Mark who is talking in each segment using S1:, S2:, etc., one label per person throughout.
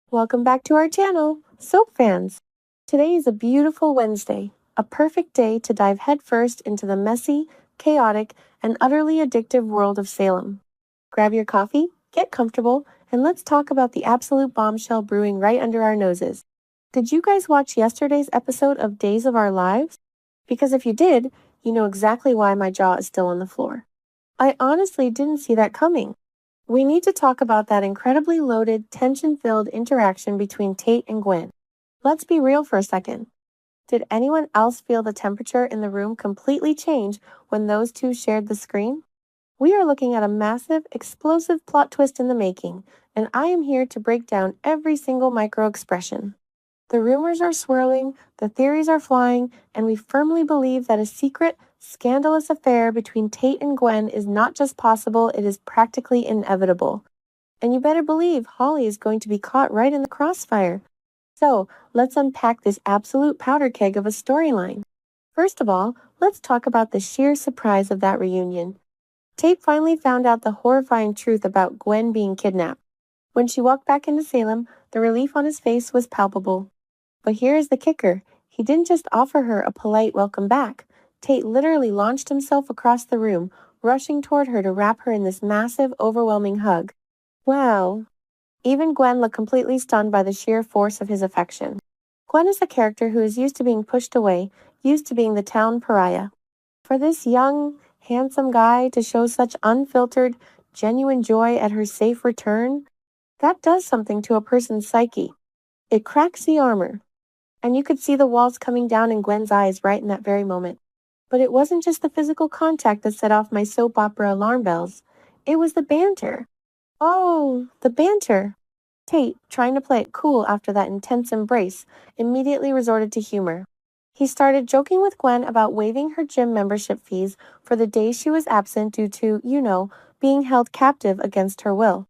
S1: Welcome back to our channel, Soap Fans. Today is a beautiful Wednesday, a perfect day to dive headfirst into the messy, chaotic, and utterly addictive world of Salem. Grab your coffee, get comfortable, and let's talk about the absolute bombshell brewing right under our noses. Did you guys watch yesterday's episode of Days of Our Lives? Because if you did, you know exactly why my jaw is still on the floor. I honestly didn't see that coming. We need to talk about that incredibly loaded, tension-filled interaction between Tate and Gwen. Let's be real for a second. Did anyone else feel the temperature in the room completely change when those two shared the screen? We are looking at a massive, explosive plot twist in the making, and I am here to break down every single micro-expression. The rumors are swirling, the theories are flying, and we firmly believe that a secret, scandalous affair between Tate and Gwen is not just possible, it is practically inevitable. And you better believe Holly is going to be caught right in the crossfire. So, let's unpack this absolute powder keg of a storyline. First of all, let's talk about the sheer surprise of that reunion. Tate finally found out the horrifying truth about Gwen being kidnapped. When she walked back into Salem, the relief on his face was palpable. But here is the kicker. He didn't just offer her a polite welcome back. Tate literally launched himself across the room, rushing toward her to wrap her in this massive, overwhelming hug. Wow. Even Gwen looked completely stunned by the sheer force of his affection. Gwen is a character who is used to being pushed away, used to being the town pariah. For this young, handsome guy to show such unfiltered, genuine joy at her safe return, that does something to a person's psyche. It cracks the armor. And you could see the walls coming down in Gwen's eyes right in that very moment. But it wasn't just the physical contact that set off my soap opera alarm bells. It was the banter. Oh, the banter. Tate, trying to play it cool after that intense embrace, immediately resorted to humor. He started joking with Gwen about waiving her gym membership fees for the days she was absent due to, being held captive against her will.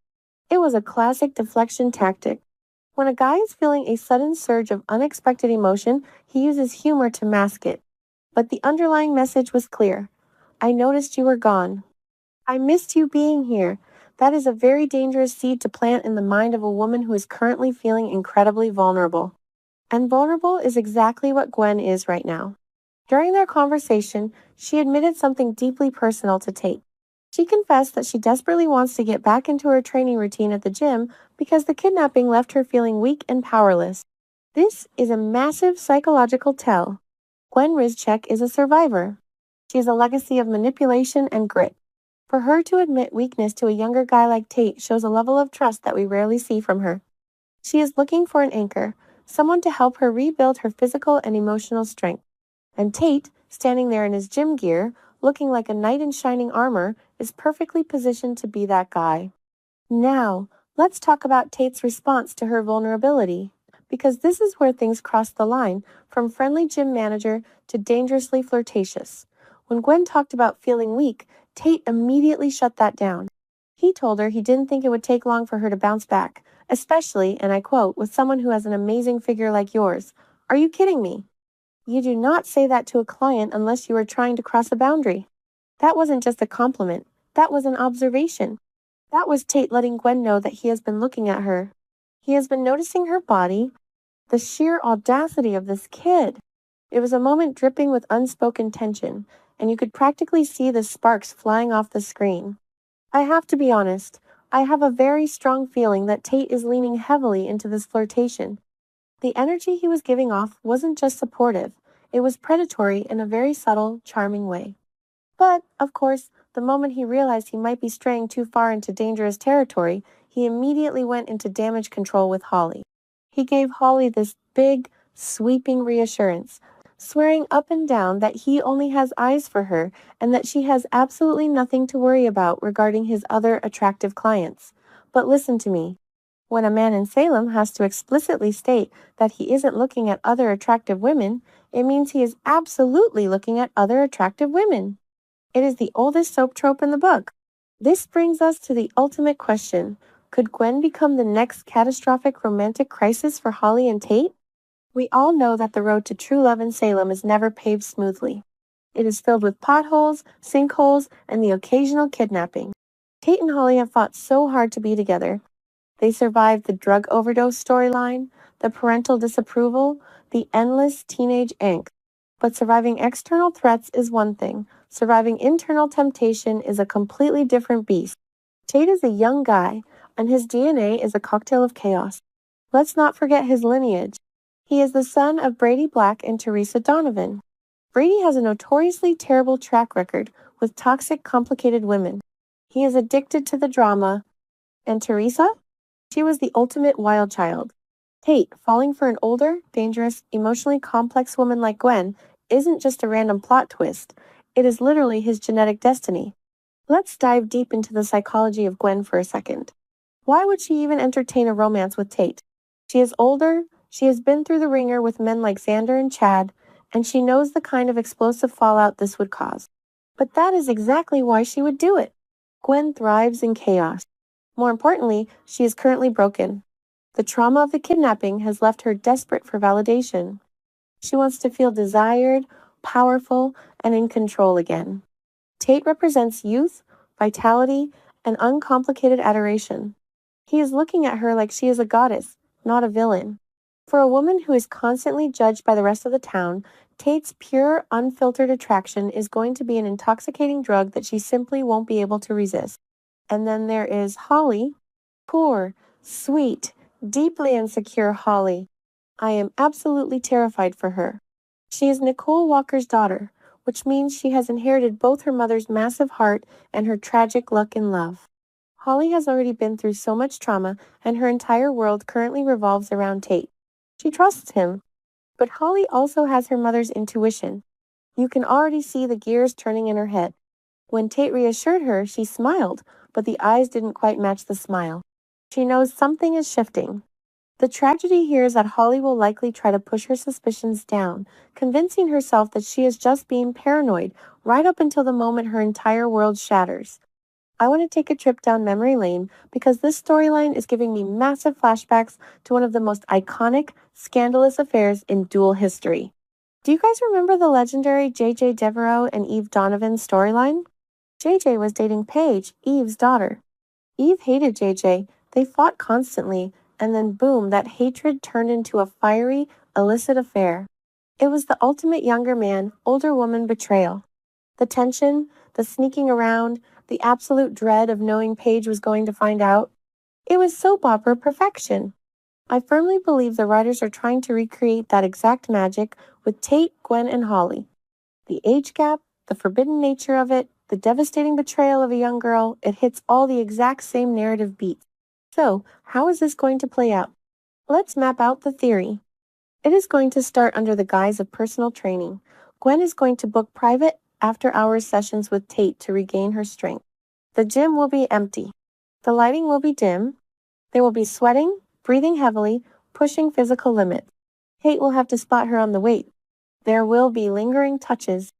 S1: It was a classic deflection tactic. When a guy is feeling a sudden surge of unexpected emotion, he uses humor to mask it. But the underlying message was clear. I noticed you were gone. I missed you being here. That is a very dangerous seed to plant in the mind of a woman who is currently feeling incredibly vulnerable. And vulnerable is exactly what Gwen is right now. During their conversation, she admitted something deeply personal to Tate. She confessed that she desperately wants to get back into her training routine at the gym because the kidnapping left her feeling weak and powerless. This is a massive psychological tell. Gwen Rizchek is a survivor. She has a legacy of manipulation and grit. For her to admit weakness to a younger guy like Tate shows a level of trust that we rarely see from her. She is looking for an anchor, someone to help her rebuild her physical and emotional strength. And Tate, standing there in his gym gear, looking like a knight in shining armor, is perfectly positioned to be that guy. Now, let's talk about Tate's response to her vulnerability, because this is where things cross the line from friendly gym manager to dangerously flirtatious. When Gwen talked about feeling weak, Tate immediately shut that down. He told her he didn't think it would take long for her to bounce back, especially, and I quote, with someone who has an amazing figure like yours. Are you kidding me? You do not say that to a client unless you are trying to cross a boundary. That wasn't just a compliment. That was an observation. That was Tate letting Gwen know that he has been looking at her. He has been noticing her body. The sheer audacity of this kid. It was a moment dripping with unspoken tension, and you could practically see the sparks flying off the screen. I have to be honest. I have a very strong feeling that Tate is leaning heavily into this flirtation. The energy he was giving off wasn't just supportive, it was predatory in a very subtle, charming way. But, of course, the moment he realized he might be straying too far into dangerous territory, he immediately went into damage control with Holly. He gave Holly this big, sweeping reassurance, swearing up and down that he only has eyes for her and that she has absolutely nothing to worry about regarding his other attractive clients. But listen to me. When a man in Salem has to explicitly state that he isn't looking at other attractive women, it means he is absolutely looking at other attractive women. It is the oldest soap trope in the book. This brings us to the ultimate question. Could Gwen become the next catastrophic romantic crisis for Holly and Tate? We all know that the road to true love in Salem is never paved smoothly. It is filled with potholes, sinkholes, and the occasional kidnapping. Tate and Holly have fought so hard to be together. They survived the drug overdose storyline, the parental disapproval, the endless teenage angst. But surviving external threats is one thing. Surviving internal temptation is a completely different beast. Tate is a young guy, and his DNA is a cocktail of chaos. Let's not forget his lineage. He is the son of Brady Black and Teresa Donovan. Brady has a notoriously terrible track record with toxic, complicated women. He is addicted to the drama. And Teresa? She was the ultimate wild child. Tate, falling for an older, dangerous, emotionally complex woman like Gwen, isn't just a random plot twist. It is literally his genetic destiny. Let's dive deep into the psychology of Gwen for a second. Why would she even entertain a romance with Tate? She is older, she has been through the ringer with men like Xander and Chad, and she knows the kind of explosive fallout this would cause. But that is exactly why she would do it. Gwen thrives in chaos. More importantly, she is currently broken. The trauma of the kidnapping has left her desperate for validation. She wants to feel desired, powerful, and in control again. Tate represents youth, vitality, and uncomplicated adoration. He is looking at her like she is a goddess, not a villain. For a woman who is constantly judged by the rest of the town, Tate's pure, unfiltered attraction is going to be an intoxicating drug that she simply won't be able to resist. And then there is Holly. Poor, sweet, deeply insecure Holly. I am absolutely terrified for her. She is Nicole Walker's daughter, which means she has inherited both her mother's massive heart and her tragic luck in love. Holly has already been through so much trauma, and her entire world currently revolves around Tate. She trusts him, but Holly also has her mother's intuition. You can already see the gears turning in her head. When Tate reassured her, she smiled, but the eyes didn't quite match the smile. She knows something is shifting. The tragedy here is that Holly will likely try to push her suspicions down, convincing herself that she is just being paranoid right up until the moment her entire world shatters. I want to take a trip down memory lane because this storyline is giving me massive flashbacks to one of the most iconic, scandalous affairs in dual history. Do you guys remember the legendary J.J. Devereaux and Eve Donovan storyline? J.J. was dating Paige, Eve's daughter. Eve hated J.J., they fought constantly, and then boom, that hatred turned into a fiery, illicit affair. It was the ultimate younger man, older woman betrayal. The tension, the sneaking around, the absolute dread of knowing Paige was going to find out. It was soap opera perfection. I firmly believe the writers are trying to recreate that exact magic with Tate, Gwen, and Holly. The age gap, the forbidden nature of it, the devastating betrayal of a young girl, it hits all the exact same narrative beats. So, how is this going to play out? Let's map out the theory. It is going to start under the guise of personal training. Gwen is going to book private after-hours sessions with Tate to regain her strength. The gym will be empty. The lighting will be dim. There will be sweating, breathing heavily, pushing physical limits. Tate will have to spot her on the weight. There will be lingering touches,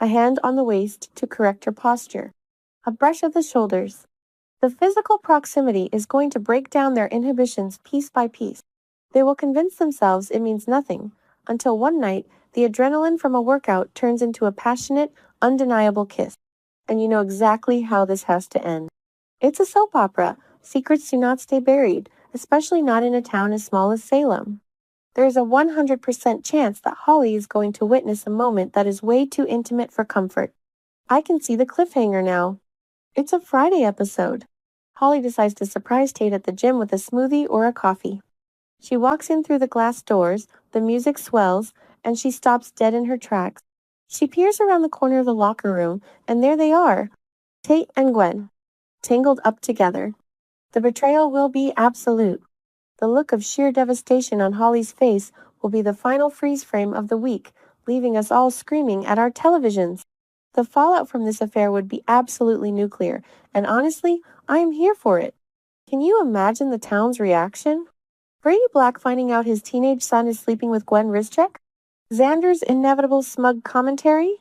S1: a hand on the waist to correct her posture, a brush of the shoulders. The physical proximity is going to break down their inhibitions piece by piece. They will convince themselves it means nothing, until one night, the adrenaline from a workout turns into a passionate, undeniable kiss. And you know exactly how this has to end. It's a soap opera. Secrets do not stay buried, especially not in a town as small as Salem. There is a 100% chance that Holly is going to witness a moment that is way too intimate for comfort. I can see the cliffhanger now. It's a Friday episode. Holly decides to surprise Tate at the gym with a smoothie or a coffee. She walks in through the glass doors, the music swells, and she stops dead in her tracks. She peers around the corner of the locker room, and there they are, Tate and Gwen, tangled up together. The betrayal will be absolute. The look of sheer devastation on Holly's face will be the final freeze frame of the week, leaving us all screaming at our televisions. The fallout from this affair would be absolutely nuclear, and honestly, I am here for it. Can you imagine the town's reaction? Brady Black finding out his teenage son is sleeping with Gwen Rizchek? Xander's inevitable smug commentary?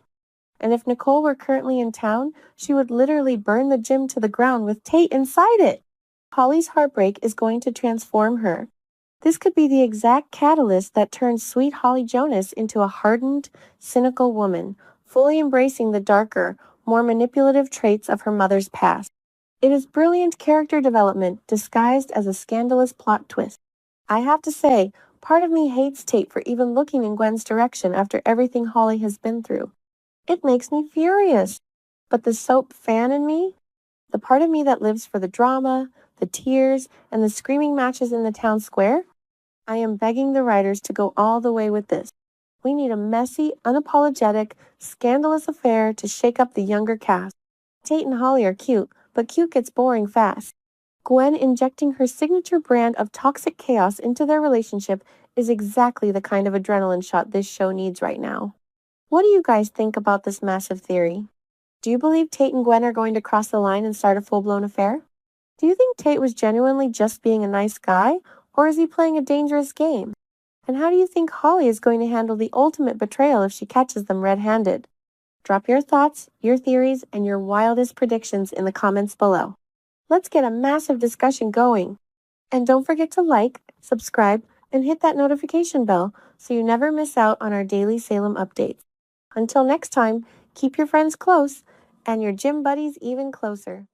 S1: And if Nicole were currently in town, she would literally burn the gym to the ground with Tate inside it. Holly's heartbreak is going to transform her. This could be the exact catalyst that turns sweet Holly Jonas into a hardened, cynical woman, fully embracing the darker, more manipulative traits of her mother's past. It is brilliant character development disguised as a scandalous plot twist. I have to say, part of me hates Tate for even looking in Gwen's direction after everything Holly has been through. It makes me furious. But the soap fan in me, the part of me that lives for the drama, the tears, and the screaming matches in the town square, I am begging the writers to go all the way with this. We need a messy, unapologetic, scandalous affair to shake up the younger cast. Tate and Holly are cute, but cute gets boring fast. Gwen injecting her signature brand of toxic chaos into their relationship is exactly the kind of adrenaline shot this show needs right now. What do you guys think about this massive theory? Do you believe Tate and Gwen are going to cross the line and start a full-blown affair? Do you think Tate was genuinely just being a nice guy, or is he playing a dangerous game? And how do you think Holly is going to handle the ultimate betrayal if she catches them red-handed? Drop your thoughts, your theories, and your wildest predictions in the comments below. Let's get a massive discussion going. And don't forget to like, subscribe, and hit that notification bell so you never miss out on our daily Salem updates. Until next time, keep your friends close and your gym buddies even closer.